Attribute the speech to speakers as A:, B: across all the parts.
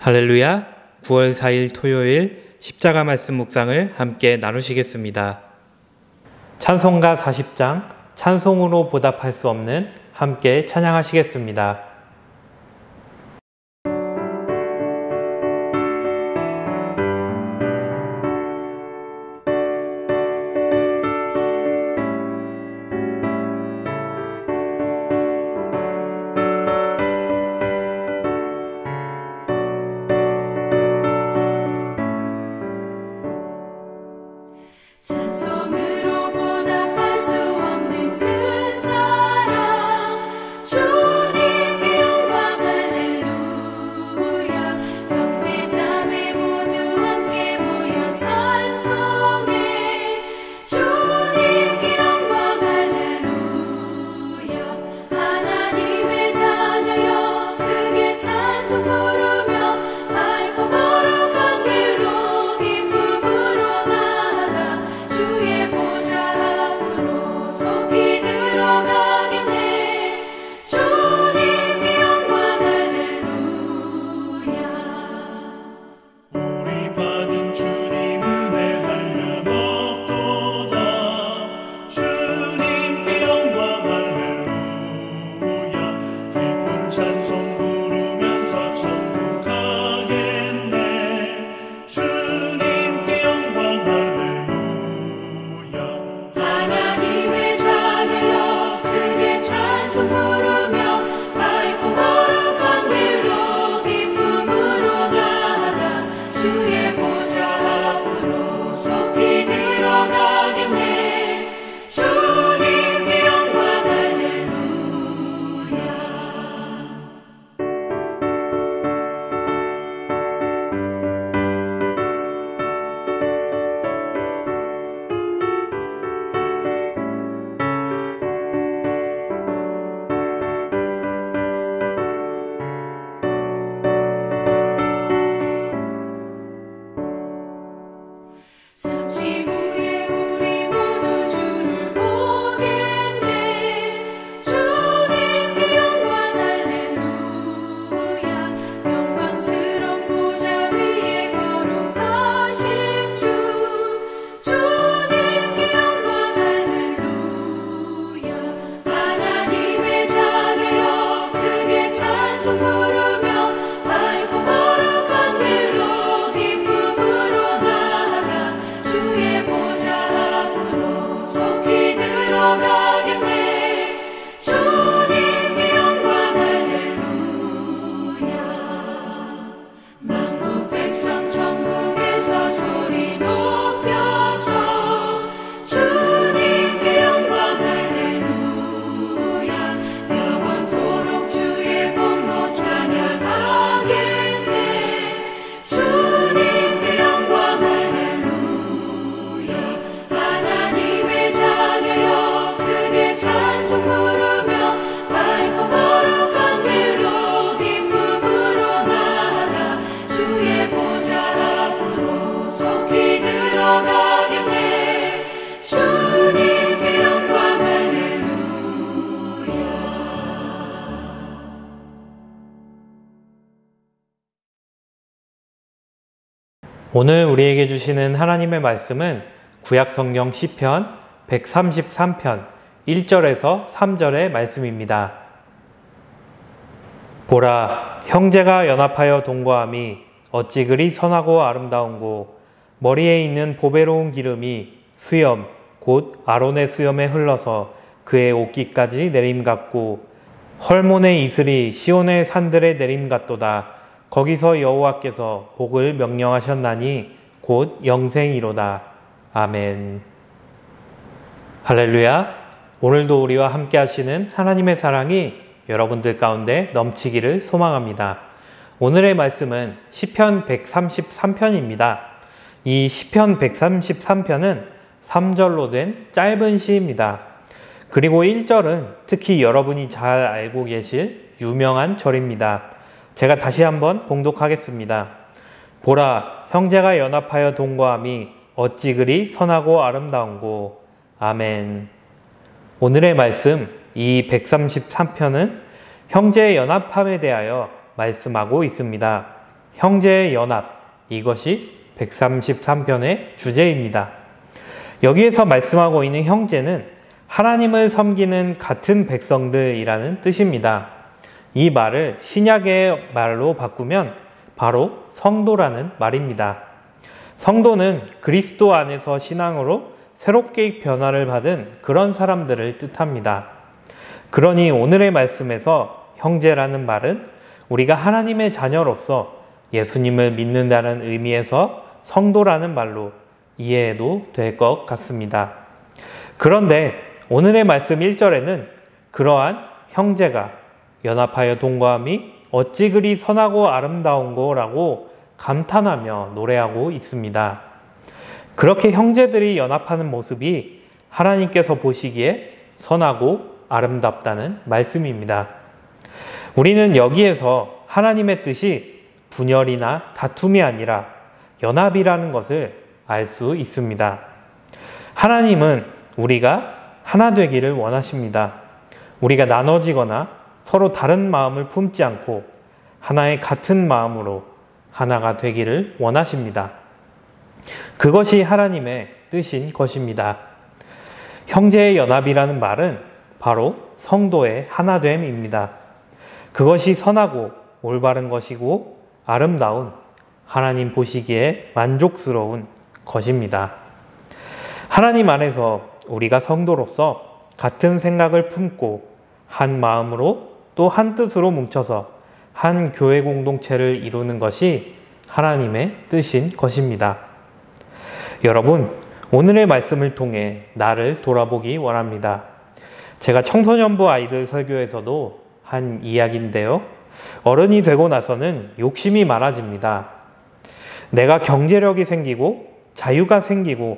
A: 할렐루야, 9월 4일 토요일 십자가 말씀 묵상을 함께 나누시겠습니다. 찬송가 40장, 찬송으로 보답할 수 없는 함께 찬양하시겠습니다.
B: 찬송으로 보답할 수 없는 그 사랑, 주님께 영광 할렐루야. 형제 자매 모두 함께 모여 찬송해. 주님께 영광 할렐루야. 하나님의 자녀여 크게 찬송 부르며 밝고 거룩한 길로 기쁨으로 나아가 주의 보좌 앞으로 속히 들어가겠네. 주님께 영광 할렐루야.
C: 우리 받은 주님 은혜 한량없도다. 주님께 영광 할렐루야. 기쁜 찬송 부르면서 천국 가겠네. 주님께 영광 할렐루야.
B: 하나님의 자녀여 크게 찬송 부르며 밝고 거룩한 길로 기쁨으로 나아가 주의 보좌 앞으로 속히 들어가겠네. 주님께 영광 할렐루야. 잠시 후에 우리 모두 주를 보겠네. 주님께 영광 할렐루야. 영광스러운 보좌 위에 거룩하신 주, 주님께 영광 할렐루야. 하나님의 자녀여 크게 찬송 부르며 밝고 거룩한 길로 기쁨으로 나아가 주의 보좌 앞으로 속히 들어가겠네. 주님께 영광 할렐루야. 만국 백성 천국에서 소리 높여서 주님께 영광 할렐루야. 영원토록 주의 공로 찬양하겠네. 주님께 영광 할렐루야. 하나님의 자녀여 크게 찬송 부르며 밝고 거룩한 길로 기쁨으로 나아가 주의 보좌 앞으로 속히 들어가겠네. 주님께 영광 할렐루야.
A: 오늘 우리에게 주시는 하나님의 말씀은 구약성경 시편 133편 1절에서 3절의 말씀입니다. 보라, 형제가 연합하여 동거함이 어찌 그리 선하고 아름다운고, 머리에 있는 보배로운 기름이 수염 곧 아론의 수염에 흘러서 그의 옷깃까지 내림 같고, 헐몬의 이슬이 시온의 산들에 내림 같도다. 거기서 여호와께서 복을 명령하셨나니 곧 영생이로다. 아멘. 할렐루야. 오늘도 우리와 함께 하시는 하나님의 사랑이 여러분들 가운데 넘치기를 소망합니다. 오늘의 말씀은 시편 133편입니다. 이 시편 133편은 3절로 된 짧은 시입니다. 그리고 1절은 특히 여러분이 잘 알고 계실 유명한 절입니다. 제가 다시 한번 봉독하겠습니다. 보라, 형제가 연합하여 동거함이 어찌 그리 선하고 아름다운고. 아멘. 오늘의 말씀, 이 133편은 형제의 연합함에 대하여 말씀하고 있습니다. 형제의 연합, 이것이 133편의 주제입니다. 여기에서 말씀하고 있는 형제는 하나님을 섬기는 같은 백성들이라는 뜻입니다. 이 말을 신약의 말로 바꾸면 바로 성도라는 말입니다. 성도는 그리스도 안에서 신앙으로 새롭게 변화를 받은 그런 사람들을 뜻합니다. 그러니 오늘의 말씀에서 형제라는 말은 우리가 하나님의 자녀로서 예수님을 믿는다는 의미에서 성도라는 말로 이해해도 될 것 같습니다. 그런데 오늘의 말씀 1절에는 그러한 형제가 연합하여 동거함이 어찌 그리 선하고 아름다운고라고 감탄하며 노래하고 있습니다. 그렇게 형제들이 연합하는 모습이 하나님께서 보시기에 선하고 아름답다는 말씀입니다. 우리는 여기에서 하나님의 뜻이 분열이나 다툼이 아니라 연합이라는 것을 알 수 있습니다. 하나님은 우리가 하나 되기를 원하십니다. 우리가 나눠지거나 서로 다른 마음을 품지 않고 하나의 같은 마음으로 하나가 되기를 원하십니다. 그것이 하나님의 뜻인 것입니다. 형제의 연합이라는 말은 바로 성도의 하나됨입니다. 그것이 선하고 올바른 것이고 아름다운 하나님 보시기에 만족스러운 것입니다. 하나님 안에서 우리가 성도로서 같은 생각을 품고 한 마음으로 또 한 뜻으로 뭉쳐서 한 교회 공동체를 이루는 것이 하나님의 뜻인 것입니다. 여러분, 오늘의 말씀을 통해 나를 돌아보기 원합니다. 제가 청소년부 아이들 설교에서도 한 이야기인데요. 어른이 되고 나서는 욕심이 많아집니다. 내가 경제력이 생기고 자유가 생기고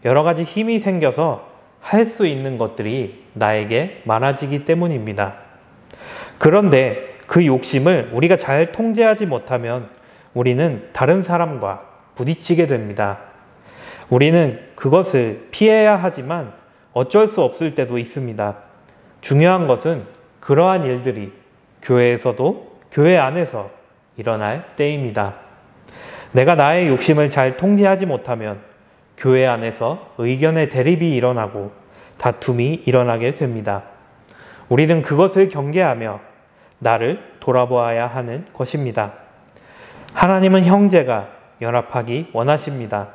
A: 여러 가지 힘이 생겨서 할 수 있는 것들이 나에게 많아지기 때문입니다. 그런데 그 욕심을 우리가 잘 통제하지 못하면 우리는 다른 사람과 부딪히게 됩니다. 우리는 그것을 피해야 하지만 어쩔 수 없을 때도 있습니다. 중요한 것은 그러한 일들이 교회에서도 교회 안에서 일어날 때입니다. 내가 나의 욕심을 잘 통제하지 못하면 교회 안에서 의견의 대립이 일어나고 다툼이 일어나게 됩니다. 우리는 그것을 경계하며 나를 돌아보아야 하는 것입니다. 하나님은 형제가 연합하기 원하십니다.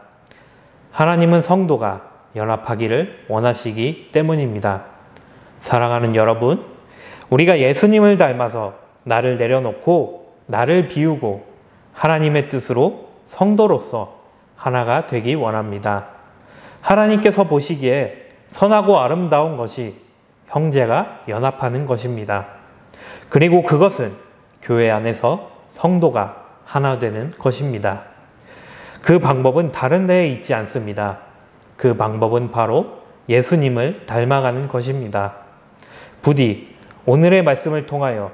A: 하나님은 성도가 연합하기를 원하시기 때문입니다. 사랑하는 여러분, 우리가 예수님을 닮아서 나를 내려놓고 나를 비우고 하나님의 뜻으로 성도로서 하나가 되기 원합니다. 하나님께서 보시기에 선하고 아름다운 것이 형제가 연합하는 것입니다. 그리고 그것은 교회 안에서 성도가 하나 되는 것입니다. 그 방법은 다른 데에 있지 않습니다. 그 방법은 바로 예수님을 닮아가는 것입니다. 부디 오늘의 말씀을 통하여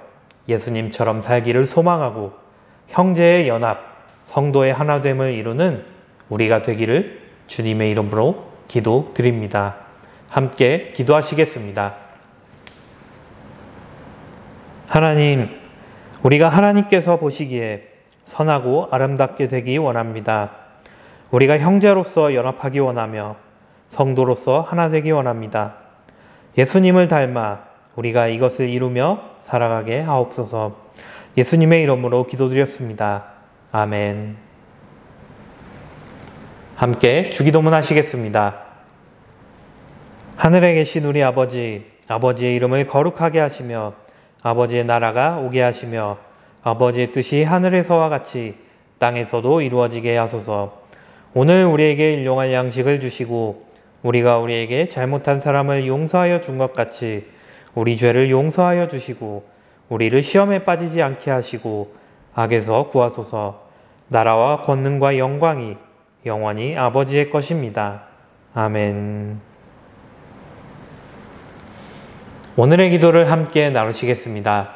A: 예수님처럼 살기를 소망하고 형제의 연합, 성도의 하나됨을 이루는 우리가 되기를 주님의 이름으로 기도드립니다. 함께 기도하시겠습니다. 하나님, 우리가 하나님께서 보시기에 선하고 아름답게 되기 원합니다. 우리가 형제로서 연합하기 원하며 성도로서 하나 되기 원합니다. 예수님을 닮아 우리가 이것을 이루며 살아가게 하옵소서. 예수님의 이름으로 기도드렸습니다. 아멘. 함께 주기도문 하시겠습니다. 하늘에 계신 우리 아버지, 아버지의 이름을 거룩하게 하시며 아버지의 나라가 오게 하시며 아버지의 뜻이 하늘에서와 같이 땅에서도 이루어지게 하소서. 오늘 우리에게 일용할 양식을 주시고 우리가 우리에게 잘못한 사람을 용서하여 준 것 같이 우리 죄를 용서하여 주시고 우리를 시험에 빠지지 않게 하시고 악에서 구하소서. 나라와 권능과 영광이 영원히 아버지의 것입니다. 아멘. 오늘의 기도를 함께 나누시겠습니다.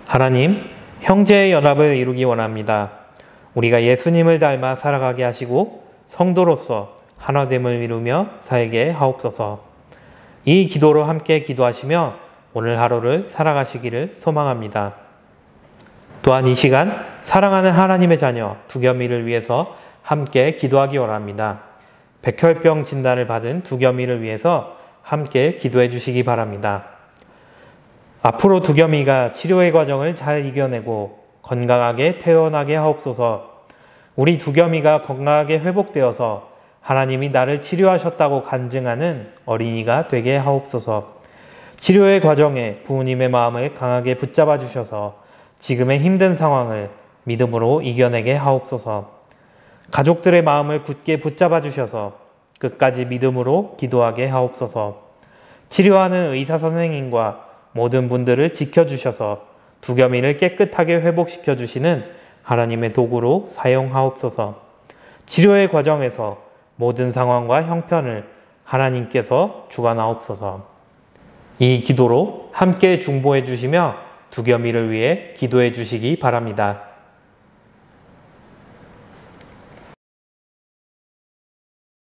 A: 하나님, 형제의 연합을 이루기 원합니다. 우리가 예수님을 닮아 살아가게 하시고 성도로서 하나됨을 이루며 살게 하옵소서. 이 기도로 함께 기도하시며 오늘 하루를 살아가시기를 소망합니다. 또한 이 시간 사랑하는 하나님의 자녀 두겸이를 위해서 함께 기도하기 원합니다. 백혈병 진단을 받은 두겸이를 위해서 함께 기도해 주시기 바랍니다. 앞으로 두겸이가 치료의 과정을 잘 이겨내고 건강하게 퇴원하게 하옵소서. 우리 두겸이가 건강하게 회복되어서 하나님이 나를 치료하셨다고 간증하는 어린이가 되게 하옵소서. 치료의 과정에 부모님의 마음을 강하게 붙잡아 주셔서 지금의 힘든 상황을 믿음으로 이겨내게 하옵소서. 가족들의 마음을 굳게 붙잡아 주셔서 끝까지 믿음으로 기도하게 하옵소서. 치료하는 의사 선생님과 모든 분들을 지켜주셔서 두겸이를 깨끗하게 회복시켜 주시는 하나님의 도구로 사용하옵소서. 치료의 과정에서 모든 상황과 형편을 하나님께서 주관하옵소서. 이 기도로 함께 중보해 주시며 두겸이를 위해 기도해 주시기 바랍니다.